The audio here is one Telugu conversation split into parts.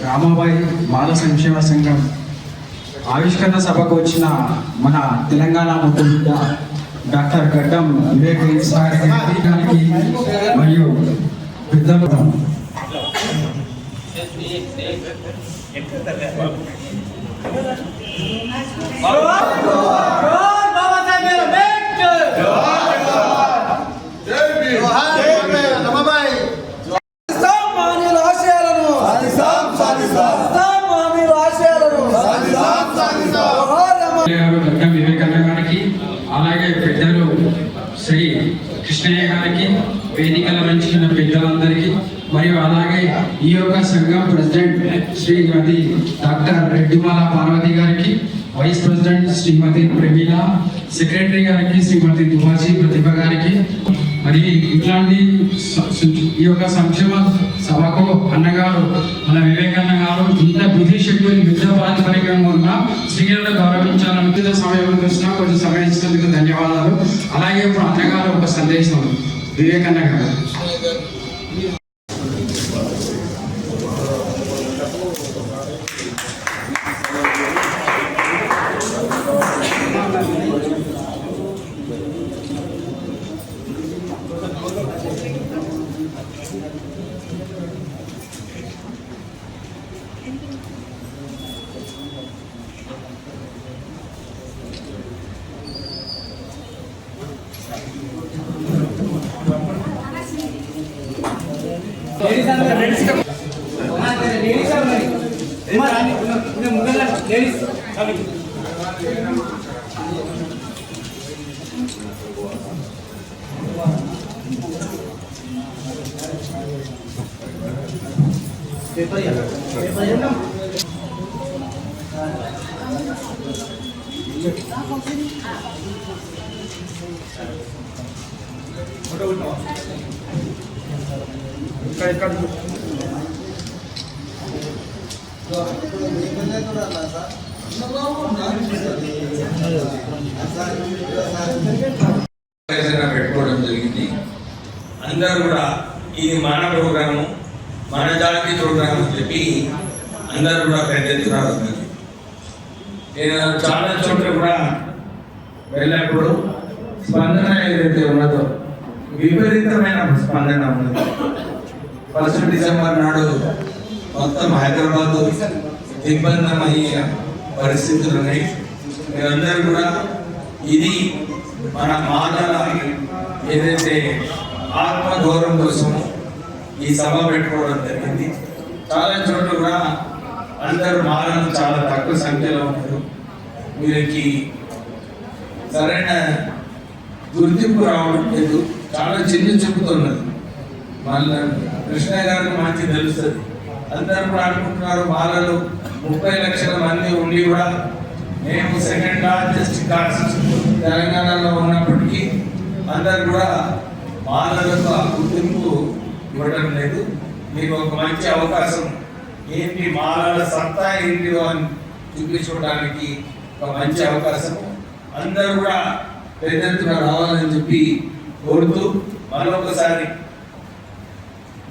రామాబాయి బాల సంక్షేమ సంఘం ఆవిష్కరణ సభకు వచ్చిన మన తెలంగాణ ముద్దుబిడ్డ డాక్టర్ గడ్డం వివేక్ గారికి మరియు పెద్దలు వివేకన్న గారికి అలాగే పెద్దలు శ్రీ కృష్ణయ్య గారికి వేదికల మంచిన పెద్దలందరికీ మరియు అలాగే ఈ యొక్క సంఘం ప్రెసిడెంట్ శ్రీమతి డాక్టర్ రెడ్డిమాల పార్వతి గారికి, వైస్ ప్రెసిడెంట్ శ్రీమతి ప్రమీల, సెక్రటరీ గారికి శ్రీమతి దువాజీ ప్రతిభ గారికి, మరి ఇట్లాంటి ఈ యొక్క సంక్షేమ సభకు అన్నగారు మన వివేకన్న గారు ఇంత బిజీ షెడ్యూల్ యుద్ధ ప్రాతిపదికంగా ఉన్న స్త్రీలను గౌరవించాలని సమయం చూసినా కొంచెం సమయం ఇచ్చినందుకు ధన్యవాదాలు. అలాగే ఇప్పుడు అన్నగారు ఒక సందేశం వివేకన్న గారు. పెట్టుకోవడం జరిగింది. అందరూ కూడా ఇది మన ప్రోగ్రాము, మన జాతి ప్రోగ్రామ్ అని చెప్పి అందరూ కూడా పెద్ద ఎత్తున రాస్తున్నారు. నేను చాలా చోట్ల కూడా వెళ్ళినప్పుడు స్పందన ఏదైతే ఉన్నదో విపరీతమైన స్పందన ఉన్నది. 1 డిసెంబర్ నాడు మొత్తం హైదరాబాద్ దిగ్బంధమయ్యే పరిస్థితులు ఉన్నాయి. మీరందరూ కూడా ఇది మన మానవ ఏదైతే ఆత్మగౌరవం కోసము ఈ సభ పెట్టుకోవడం జరిగింది. చాలా చోట్ల కూడా అందరూ మానవులు చాలా తక్కువ సంఖ్యలో ఉన్నారు. వీరికి సరైన గుర్తింపు రావడం లేదు, చాలా చిన్న చూపుతున్నది. మళ్ళీ కృష్ణ గారికి మంచి తెలుస్తుంది. అందరూ కూడా అనుకుంటున్నారు మాలలు 30 లక్షల మంది ఉండి కూడా మేము సెకండ్ లార్జెస్ట్ కాస్ట్ తెలంగాణలో ఉన్నప్పటికీ అందరు కూడా మాలలకు ఆ గుర్తింపు ఇవ్వడం లేదు. మీకు ఒక మంచి అవకాశం, ఏంటి మాలల సత్తా ఏంటిదో అని చూపించుకోవడానికి ఒక మంచి అవకాశం. అందరూ కూడా పెద్ద ఎత్తున రావాలని చెప్పి కోరుతూ మరొకసారి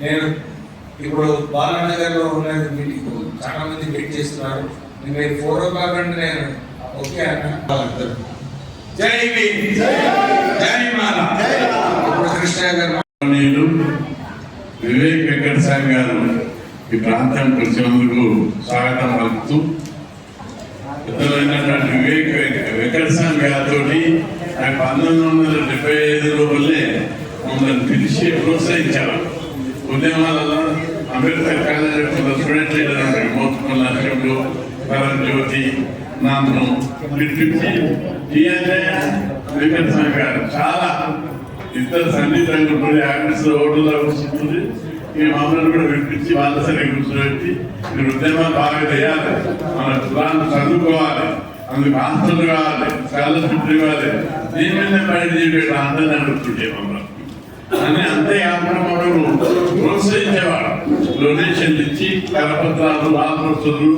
నేను ఇప్పుడు బాలనగర్లో ఉన్న మీటింగ్ చాలా మంది వెయిట్ చేస్తున్నారు. మీరు 4 o'clock అంటే నేను ఓకే అన్న. జై భీమ్, జై మాల. కృష్ణ గారు, వివేక్ వెంకటస్వామి గారు ఈ ప్రాంతానికి వచ్చినందుకు స్వాగతం పలుకుతూ, ఇతరులైనటువంటి వివేక్ వెంకటస్వామి గారితో నాకు 1975లో వల్లే మమ్మల్ని పిలిచి ప్రోత్సహించారు. ఉద్యమాలలో అంబేద్కర్ కాలేజ్ స్టూడెంట్ లీడర్ ఉంటాయి, మోత్కుల లక్ష్యంలో కరణ్ జ్యోతి నామను పిలిపించి వెంకటస్వామి గారు చాలా ఇద్దరు సన్నిహితంగా ఉండి ఆఫీసులో ఓటర్లో కూర్చుంటుంది. ఈ మమ్మల్ని కూడా వినిపించి వాళ్ళ సరే కూర్చోబెట్టి మీరు ఉద్యమాలు బాగా చేయాలి, మన కులాన్ని చదువుకోవాలి, అందుకు ఆస్తులు కావాలి, స్కాలర్షిప్ ఇవ్వాలి, దీని మీద బయట చెప్పేట అందరినీ అడుగుతుంటే మమ్మల్ని అని అంతే ఆక్రమణను ప్రోత్సహించేవాడు. డొనేషన్లు ఇచ్చి కరపత్రాలు, ఆత్మస్తులు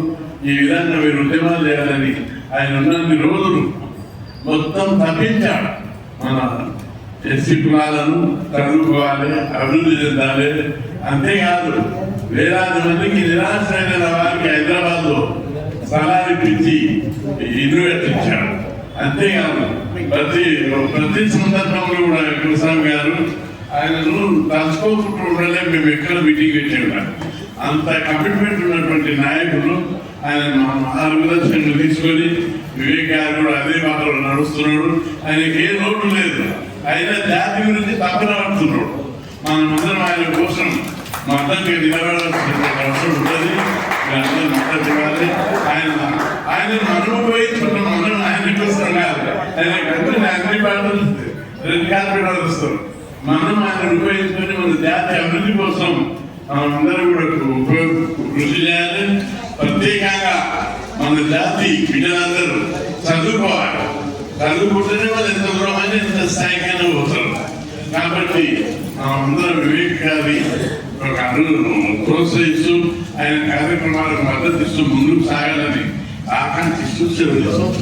ఈ విధంగా మీరు ఉద్యమాలు చేయాలని ఆయన ఉన్నన్ని రోజులు మొత్తం తప్పించాడు. మన ఎస్సీ కులాలను చదువుకోవాలి, అభివృద్ధి చెందాలి. అంతేకాదు వేలాది మందికి నిరాశ్రయమైన వారికి హైదరాబాద్ లో స్థలాలు ఇప్పించి ఇల్లు కట్టించాడు. అంతేకాదు ప్రతి సందర్భంలో కూడా కృష్ణరావు గారు ఆయనను తలుచుకోకుండా ఉండలే మేము ఎక్కడ మీటింగ్ పెట్టాము. అంత కమిట్మెంట్ ఉన్నటువంటి నాయకులు ఆయన మార్గదర్శనం తీసుకొని వివేక్ గారు కూడా అదే మాటలో నడుస్తున్నాడు. ఆయనకి ఏ లోటు లేదు. ఆయన జాతి గురించి తప్పన పడుతున్నాడు. మనమందరం ఆయన కోసం మద్దతుగా నిలబడాల్సిన అవసరం ఉంటుంది. అందరూ మద్దతు ఇవ్వాలి. ఆయన మనం ఉపయోగించుకుంటాం. మనం ఆయన కోసం కాదు. ఆయన కంటే అన్ని పాటలు రెండు కార్పొరేట్ వస్తారు. మనం ఆయన ఉపయోగించుకొని మన జాతి అభివృద్ధి కోసం మనమందరూ కూడా కృషి చేయాలి. ప్రత్యేకంగా మన జాతి బిడ్డలందరూ చదువుకోవాలి. చదువుకుంటేనే వాళ్ళు ఎంత దూరమైనా ఎంత స్థాయికైనా పోతారు. కాబట్టి మనమందరం వివేక్ గారి ఒక ప్రోత్సహిస్తూ ఆయన కార్యక్రమాలకు మద్దతు ఇస్తూ ముందుకు సాగాలని ఆకాంక్షిస్తూ సెలవు.